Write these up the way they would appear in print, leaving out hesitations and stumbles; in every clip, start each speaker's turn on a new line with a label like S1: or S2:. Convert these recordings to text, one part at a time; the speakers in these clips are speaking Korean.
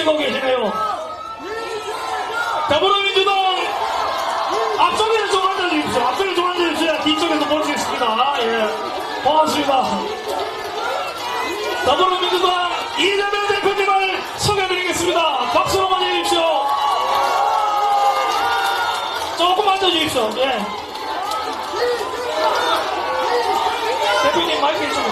S1: 외치고 계시네요. 더불어민주당 앞쪽에서 좀 앉아주십시오. 앞쪽에 좀 앉아주셔야 뒤쪽에서 볼 수 있습니다. 예, 고맙습니다. 더불어민주당 이재명 대표님을 소개해드리겠습니다. 박수로 맞아주십시오. 조금 앉아주십시오. 예. 대표님 마이크 해주세요.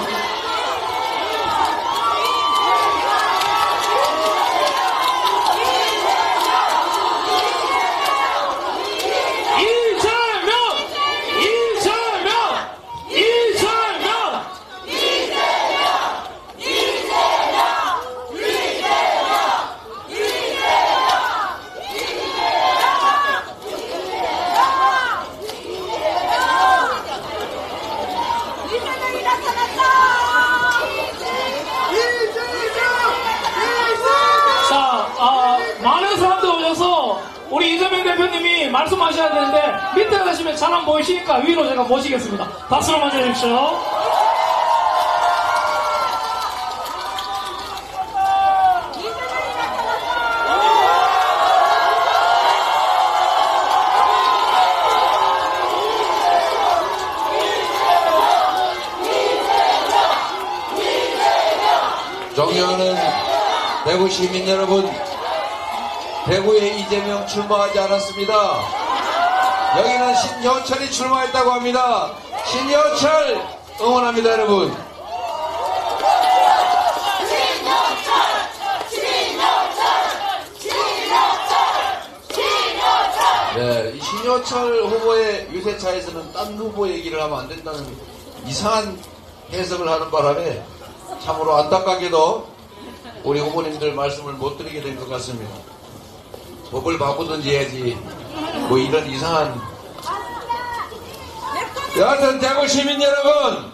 S1: 많은 사람들 오셔서 우리 이재명 대표님이 말씀하셔야 되는데 밑에 가시면 잘 안 보이시니까 위로 제가 모시겠습니다. 박수로 맞아주십시오.
S2: 존경하는 대구 시민 여러분, 대구에 이재명 출마하지 않았습니다. 여기는 신효철이 출마했다고 합니다. 신효철 응원합니다, 여러분. 네, 이 신효철 후보의 유세차에서는 딴 후보 얘기를 하면 안 된다는 이상한 해석을 하는 바람에 참으로 안타깝게도 우리 후보님들 말씀을 못 드리게 된 것 같습니다. 법을 바꾸든지 해야지 뭐 이런 이상한. 여하튼 대구 시민 여러분,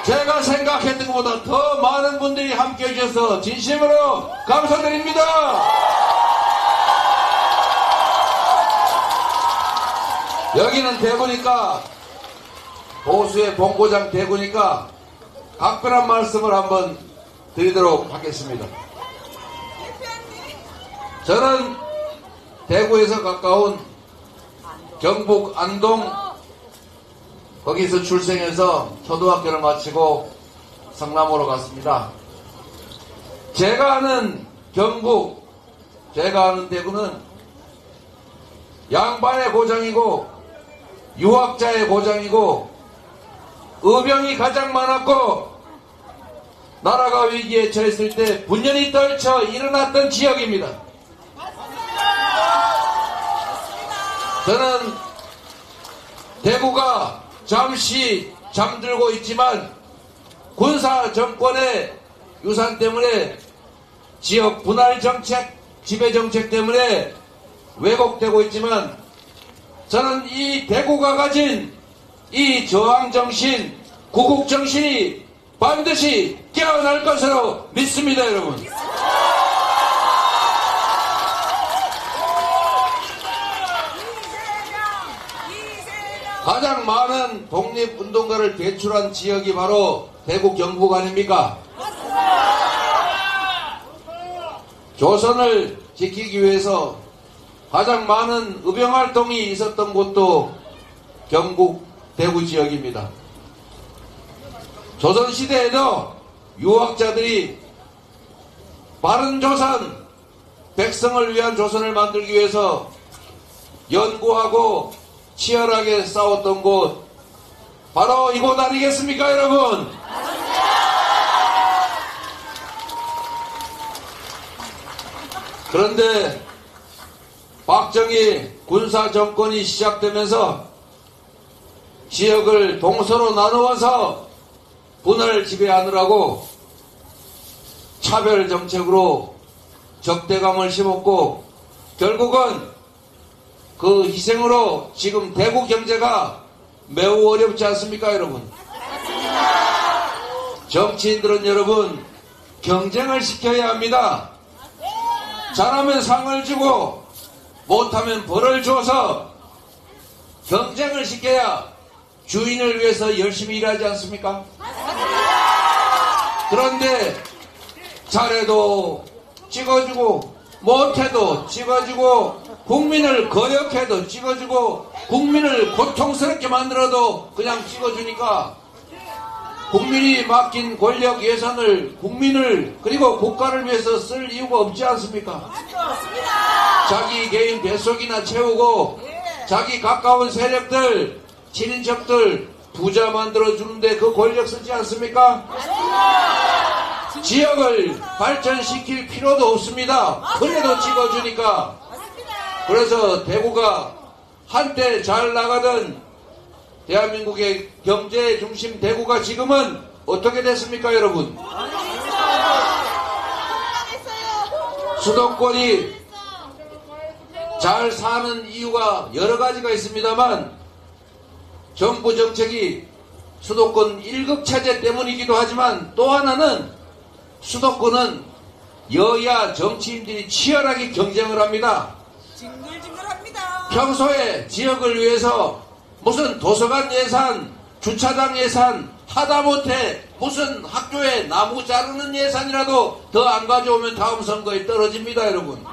S2: 제가 생각했던 것보다 더 많은 분들이 함께 해주셔서 진심으로 감사드립니다. 여기는 대구니까, 보수의 본고장 대구니까 각별한 말씀을 한번 드리도록 하겠습니다. 저는 대구에서 가까운 경북 안동, 거기서 출생해서 초등학교를 마치고 성남으로 갔습니다. 제가 아는 경북, 제가 아는 대구는 양반의 고장이고 유학자의 고장이고 의병이 가장 많았고 나라가 위기에 처했을 때 분연히 떨쳐 일어났던 지역입니다. 저는 대구가 잠시 잠들고 있지만 군사 정권의 유산 때문에 지역 분할 정책, 지배 정책 때문에 왜곡되고 있지만 저는 이 대구가 가진 이 저항 정신, 구국 정신이 반드시 깨어날 것으로 믿습니다, 여러분. 가장 많은 독립운동가를 배출한 지역이 바로 대구 경북 아닙니까? 조선을 지키기 위해서 가장 많은 의병활동이 있었던 곳도 경북 대구 지역입니다. 조선시대에도 유학자들이 바른 조선, 백성을 위한 조선을 만들기 위해서 연구하고 치열하게 싸웠던 곳, 바로 이곳 아니겠습니까, 여러분? 그런데 박정희 군사정권이 시작되면서 지역을 동서로 나누어서 분을 지배하느라고 차별 정책으로 적대감을 심었고 결국은 그 희생으로 지금 대구 경제가 매우 어렵지 않습니까, 여러분? 정치인들은 여러분 경쟁을 시켜야 합니다. 잘하면 상을 주고 못하면 벌을 줘서 경쟁을 시켜야 주인을 위해서 열심히 일하지 않습니까? 그런데 잘해도 찍어주고 못해도 찍어주고 국민을 거역해도 찍어주고 국민을 고통스럽게 만들어도 그냥 찍어주니까 국민이 맡긴 권력 예산을 국민을 그리고 국가를 위해서 쓸 이유가 없지 않습니까? 자기 개인 뱃속이나 채우고 자기 가까운 세력들 친인척들 부자 만들어주는데 그 권력 쓰지 않습니까? 지역을 발전시킬 필요도 없습니다. 그래도 찍어주니까. 그래서 대구가 한때 잘 나가던 대한민국의 경제 중심 대구가 지금은 어떻게 됐습니까, 여러분? 수도권이 잘 사는 이유가 여러 가지가 있습니다만 정부 정책이 수도권 1급 체제 때문이기도 하지만 또 하나는 수도권은 여야 정치인들이 치열하게 경쟁을 합니다.
S3: 징글징글합니다.
S2: 평소에 지역을 위해서 무슨 도서관 예산, 주차장 예산, 하다못해 무슨 학교에 나무 자르는 예산이라도 더 안 가져오면 다음 선거에 떨어집니다, 여러분.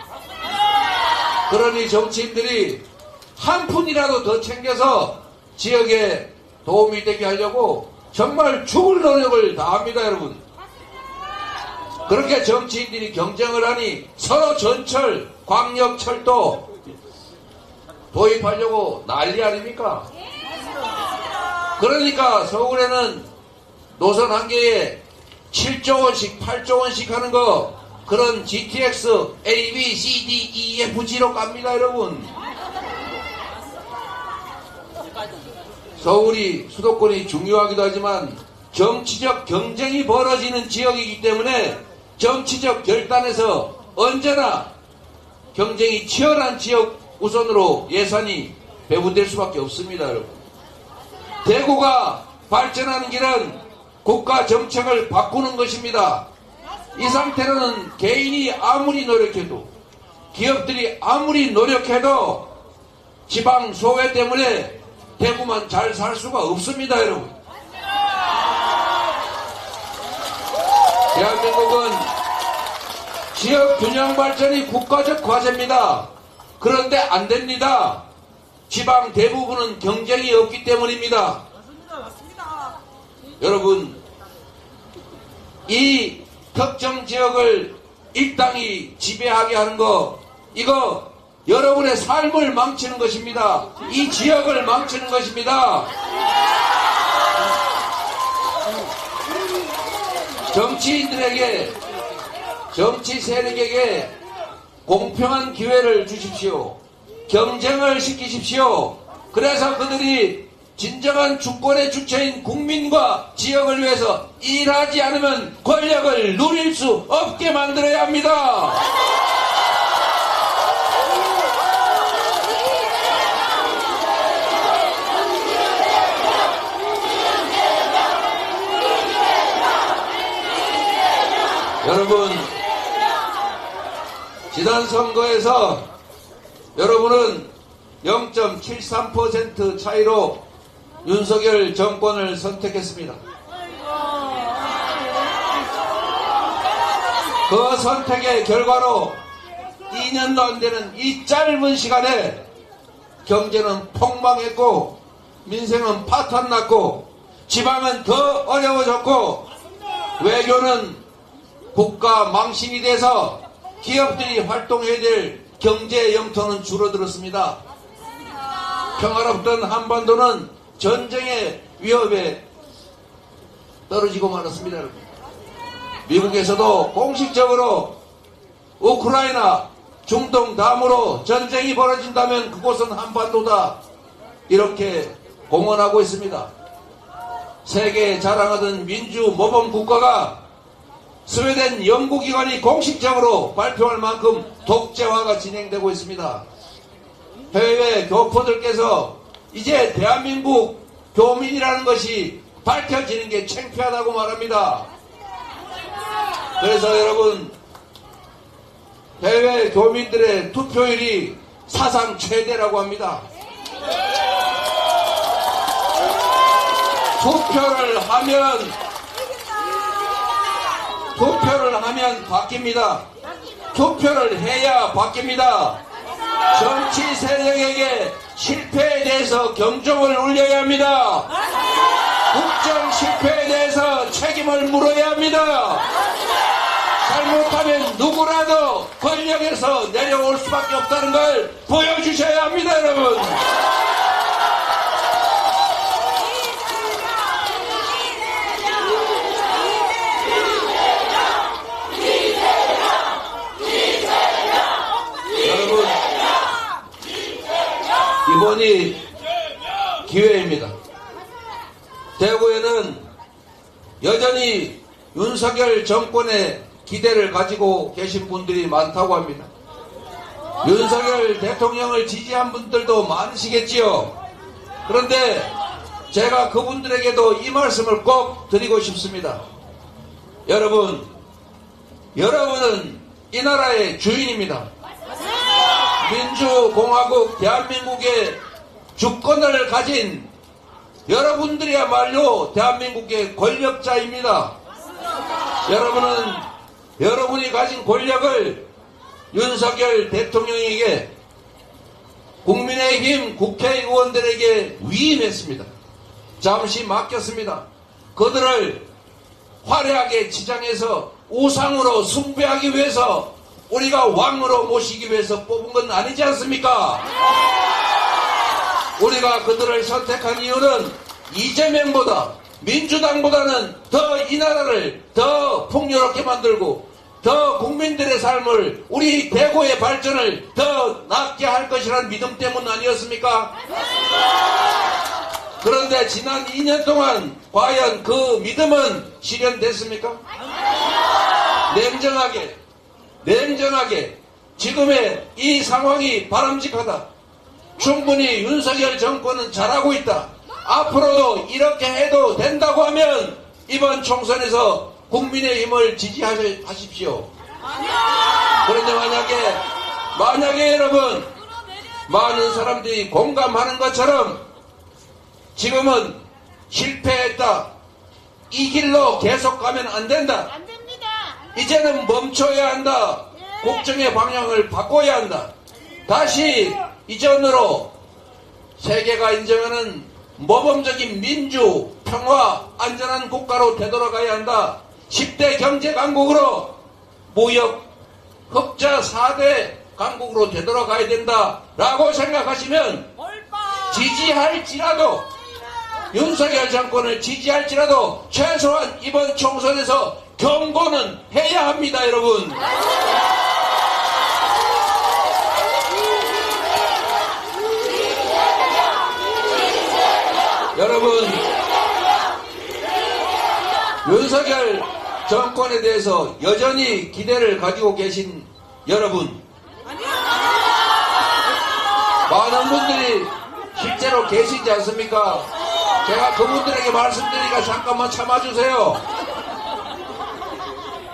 S2: 그러니 정치인들이 한 푼이라도 더 챙겨서 지역에 도움이 되게 하려고 정말 죽을 노력을 다합니다, 여러분. 그렇게 정치인들이 경쟁을 하니 서로 전철, 광역철도 도입하려고 난리 아닙니까? 그러니까 서울에는 노선 한 개에 7조 원씩, 8조 원씩 하는 거 그런 GTX A, B, C, D, E, F, G로 갑니다, 여러분. 서울이 수도권이 중요하기도 하지만 정치적 경쟁이 벌어지는 지역이기 때문에 정치적 결단에서 언제나 경쟁이 치열한 지역 우선으로 예산이 배분될 수밖에 없습니다, 여러분. 대구가 발전하는 길은 국가 정책을 바꾸는 것입니다. 이 상태로는 개인이 아무리 노력해도 기업들이 아무리 노력해도 지방 소외 때문에 대구만 잘 살 수가 없습니다, 여러분. 대한민국은 지역 균형 발전이 국가적 과제입니다. 그런데 안 됩니다. 지방 대부분은 경쟁이 없기 때문입니다.
S3: 맞습니다.
S2: 여러분, 이 특정 지역을 일당이 지배하게 하는 거, 이거 여러분의 삶을 망치는 것입니다. 이 지역을 망치는 것입니다. 정치인들에게, 정치 세력에게 공평한 기회를 주십시오. 경쟁을 시키십시오. 그래서 그들이 진정한 주권의 주체인 국민과 지역을 위해서 일하지 않으면 권력을 누릴 수 없게 만들어야 합니다. 여러분, 지난 선거에서 여러분은 0.73% 차이로 윤석열 정권을 선택했습니다. 그 선택의 결과로 2년도 안 되는 이 짧은 시간에 경제는 폭망했고 민생은 파탄났고 지방은 더 어려워졌고 외교는 국가 망신이 돼서 기업들이 활동해야 될 경제 영토는 줄어들었습니다. 평화롭던 한반도는 전쟁의 위협에 떨어지고 말았습니다. 여러분. 미국에서도 공식적으로 우크라이나, 중동 다음으로 전쟁이 벌어진다면 그곳은 한반도다 이렇게 공언하고 있습니다. 세계에 자랑하던 민주 모범 국가가 스웨덴 연구기관이 공식적으로 발표할 만큼 독재화가 진행되고 있습니다. 해외 교포들께서 이제 대한민국 교민이라는 것이 밝혀지는 게 창피하다고 말합니다. 그래서 여러분, 해외 교민들의 투표율이 사상 최대라고 합니다. 투표를 하면 바뀝니다. 투표를 해야 바뀝니다. 정치 세력에게 실패에 대해서 경종을 울려야 합니다. 국정 실패에 대해서 책임을 물어야 합니다. 잘못하면 누구라도 권력에서 내려올 수밖에 없다는 걸 보여주셔야 합니다, 여러분. 여러분, 이번이 기회입니다. 대구에는 여전히 윤석열 정권의 기대를 가지고 계신 분들이 많다고 합니다. 윤석열 대통령을 지지한 분들도 많으시겠지요. 그런데 제가 그분들에게도 이 말씀을 꼭 드리고 싶습니다. 여러분은 이 나라의 주인입니다. 민주공화국 대한민국의 주권을 가진 여러분들이야말로 대한민국의 권력자입니다. 여러분이 가진 권력을 윤석열 대통령에게, 국민의힘 국회의원들에게 위임했습니다. 잠시 맡겼습니다. 그들을 화려하게 치장해서 우상으로 숭배하기 위해서, 우리가 왕으로 모시기 위해서 뽑은 건 아니지 않습니까? 우리가 그들을 선택한 이유는 이재명보다, 민주당보다는 더 이 나라를 더 풍요롭게 만들고 더 국민들의 삶을, 우리 대구의 발전을 더 낫게 할 것이라는 믿음 때문 아니었습니까? 그런데 지난 2년 동안 과연 그 믿음은 실현됐습니까? 냉정하게 지금의 이 상황이 바람직하다. 충분히 윤석열 정권은 잘하고 있다. 앞으로도 이렇게 해도 된다고 하면 이번 총선에서 국민의힘을 지지하십시오. 그런데 만약에 여러분, 많은 사람들이 공감하는 것처럼 지금은 실패했다, 이 길로 계속 가면 안 된다,
S4: 안 됩니다.
S2: 이제는 멈춰야 한다, 국정의 방향을 바꿔야 한다, 다시 이전으로 세계가 인정하는 모범적인 민주, 평화, 안전한 국가로 되돌아가야 한다, 10대 경제 강국으로, 무역, 흑자 4대 강국으로 되돌아가야 된다라고 생각하시면, 지지할지라도, 윤석열 정권을 지지할지라도 최소한 이번 총선에서 경고는 해야 합니다, 여러분. 여러분, 윤석열 정권에 대해서 여전히 기대를 가지고 계신 여러분, 많은 분들이 실제로 계시지 않습니까? 제가 그분들에게 말씀드리니까 잠깐만 참아주세요.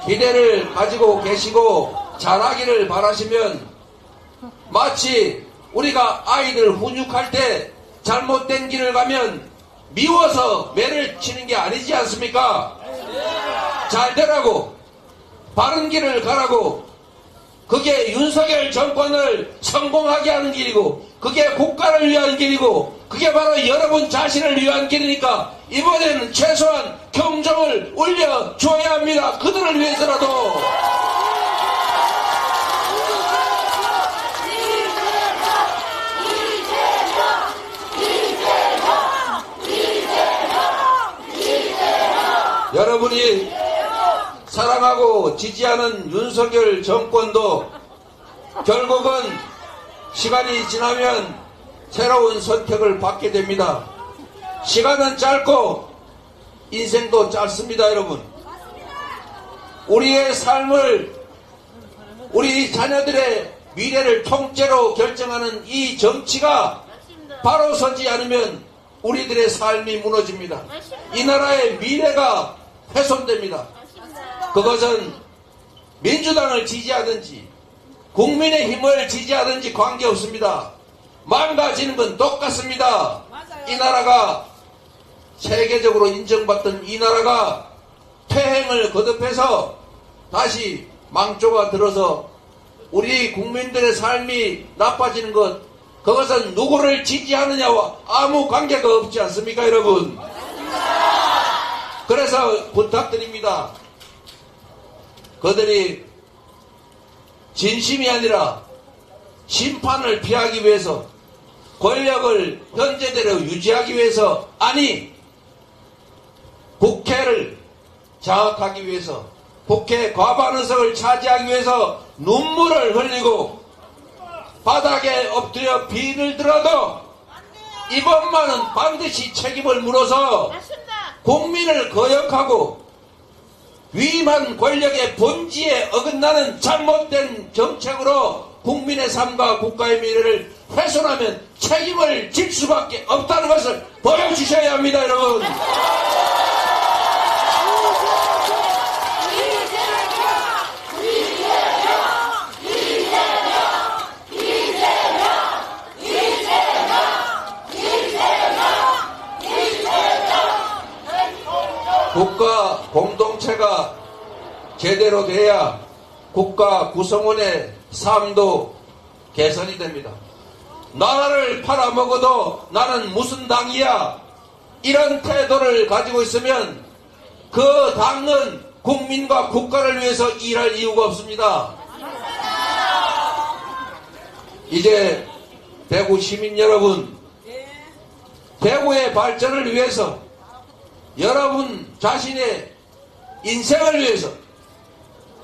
S2: 기대를 가지고 계시고 잘하기를 바라시면, 마치 우리가 아이들 훈육할 때 잘못된 길을 가면 미워서 매를 치는 게 아니지 않습니까? 잘 되라고, 바른 길을 가라고, 그게 윤석열 정권을 성공하게 하는 길이고, 그게 국가를 위한 길이고, 그게 바로 여러분 자신을 위한 길이니까 이번에는 최소한 경종을 울려줘야 합니다. 그들을 위해서라도. 여러분이 사랑하고 지지하는 윤석열 정권도 결국은 시간이 지나면 새로운 선택을 받게 됩니다. 시간은 짧고 인생도 짧습니다, 여러분. 우리의 삶을, 우리 자녀들의 미래를 통째로 결정하는 이 정치가 바로 서지 않으면 우리들의 삶이 무너집니다. 이 나라의 미래가 훼손됩니다. 그것은 민주당을 지지하든지 국민의힘을 지지하든지 관계없습니다. 망가지는 건 똑같습니다. 이 나라가, 세계적으로 인정받던 이 나라가 퇴행을 거듭해서 다시 망조가 들어서 우리 국민들의 삶이 나빠지는 것, 그것은 누구를 지지하느냐와 아무 관계가 없지 않습니까, 여러분? 그래서 부탁드립니다. 그들이 진심이 아니라 심판을 피하기 위해서, 권력을 현재대로 유지하기 위해서, 아니 국회를 장악하기 위해서, 국회 과반 의석을 차지하기 위해서 눈물을 흘리고 바닥에 엎드려 비를 들어도 이번만은 반드시 책임을 물어서 국민을 거역하고 위임한 권력의 본질에 어긋나는 잘못된 정책으로 국민의 삶과 국가의 미래를 훼손하면 책임을 질 수밖에 없다는 것을 보여주셔야 합니다, 여러분. 국가 공동체가 제대로 돼야 국가 구성원의 삶도 개선이 됩니다. 나라를 팔아먹어도 나는 무슨 당이야, 이런 태도를 가지고 있으면 그 당은 국민과 국가를 위해서 일할 이유가 없습니다. 이제 대구 시민 여러분, 대구의 발전을 위해서, 여러분 자신의 인생을 위해서,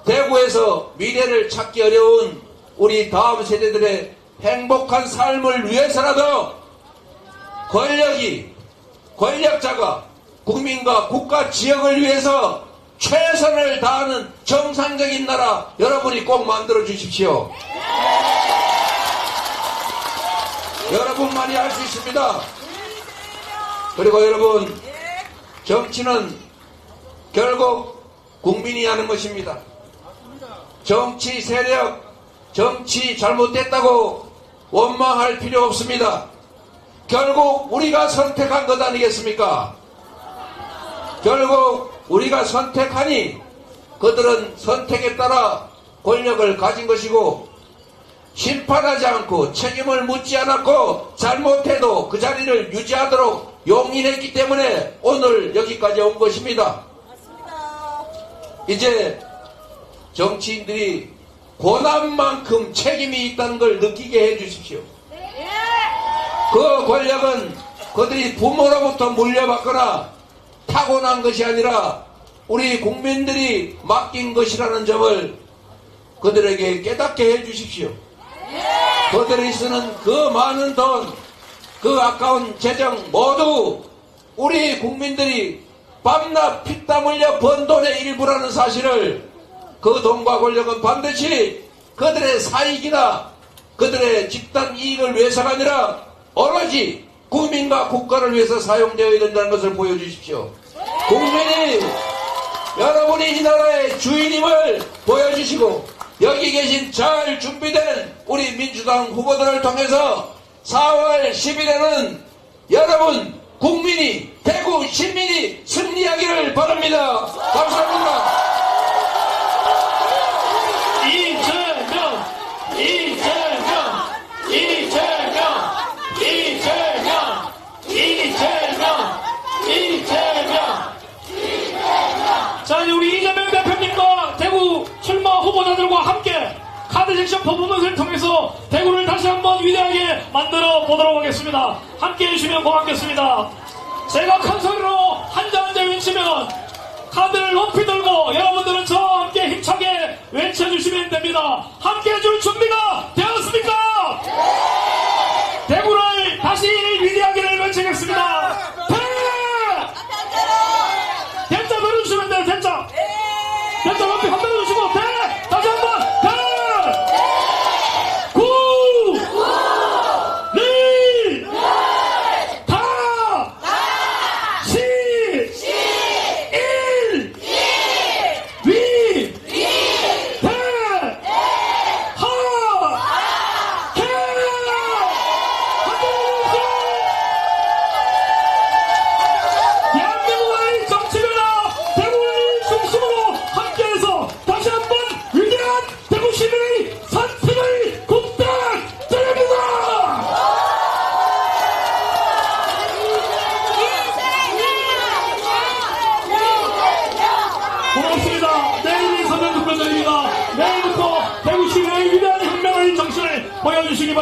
S2: 대구에서 미래를 찾기 어려운 우리 다음 세대들의 행복한 삶을 위해서라도 권력자가 국민과 국가 지역을 위해서 최선을 다하는 정상적인 나라 여러분이 꼭 만들어 주십시오. 여러분만이 할 수 있습니다. 그리고 여러분, 정치는 결국 국민이 하는 것입니다. 정치 세력, 정치 잘못됐다고 원망할 필요 없습니다. 결국 우리가 선택한 것 아니겠습니까? 결국 우리가 선택하니 그들은 선택에 따라 권력을 가진 것이고, 심판하지 않고 책임을 묻지 않았고 잘못해도 그 자리를 유지하도록 용인했기 때문에 오늘 여기까지 온 것입니다. 이제 정치인들이 고난만큼 책임이 있다는 걸 느끼게 해주십시오. 그 권력은 그들이 부모로부터 물려받거나 타고난 것이 아니라 우리 국민들이 맡긴 것이라는 점을 그들에게 깨닫게 해주십시오. 그들이 쓰는 그 많은 돈, 그 아까운 재정 모두 우리 국민들이 밤낮 피땀 흘려 번 돈의 일부라는 사실을, 그 돈과 권력은 반드시 그들의 사익이나 그들의 집단 이익을 위해서가 아니라 오로지 국민과 국가를 위해서 사용되어야 된다는 것을 보여주십시오. 국민이 여러분이 이 나라의 주인임을 보여주시고, 여기 계신 잘 준비된 우리 민주당 후보들을 통해서 4월 10일에는 여러분 국민이, 대구 시민이 승리하기를 바랍니다. 감사합니다.
S1: 이재명, 이재명, 이재명, 이재명, 이재명, 이재명. 자, 이제 우리 이재명 대표님과 대구 출마 후보자들과 함께 카드 섹션 퍼포먼스를 통해서 대구를 다시 한번 위대하게 만들어 보도록 하겠습니다. 함께 해주시면 고맙겠습니다. 제가 큰 소리로 한자 한자 외치면 카드를 높이 들고 여러분들은 저와 함께 힘차게 외쳐주시면 됩니다. 함께 해줄 준비가 되었습니까? 대구를 다시 위대하기를 외치겠습니다. 대자 들어주시면 돼요. 대자 높이 한번 해주시고, 다시 한번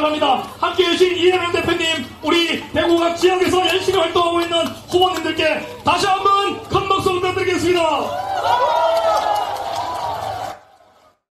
S1: 바랍니다. 함께해 주신 이재명 대표님, 우리 대구각 지역에서 열심히 활동하고 있는 후보님들께 다시 한번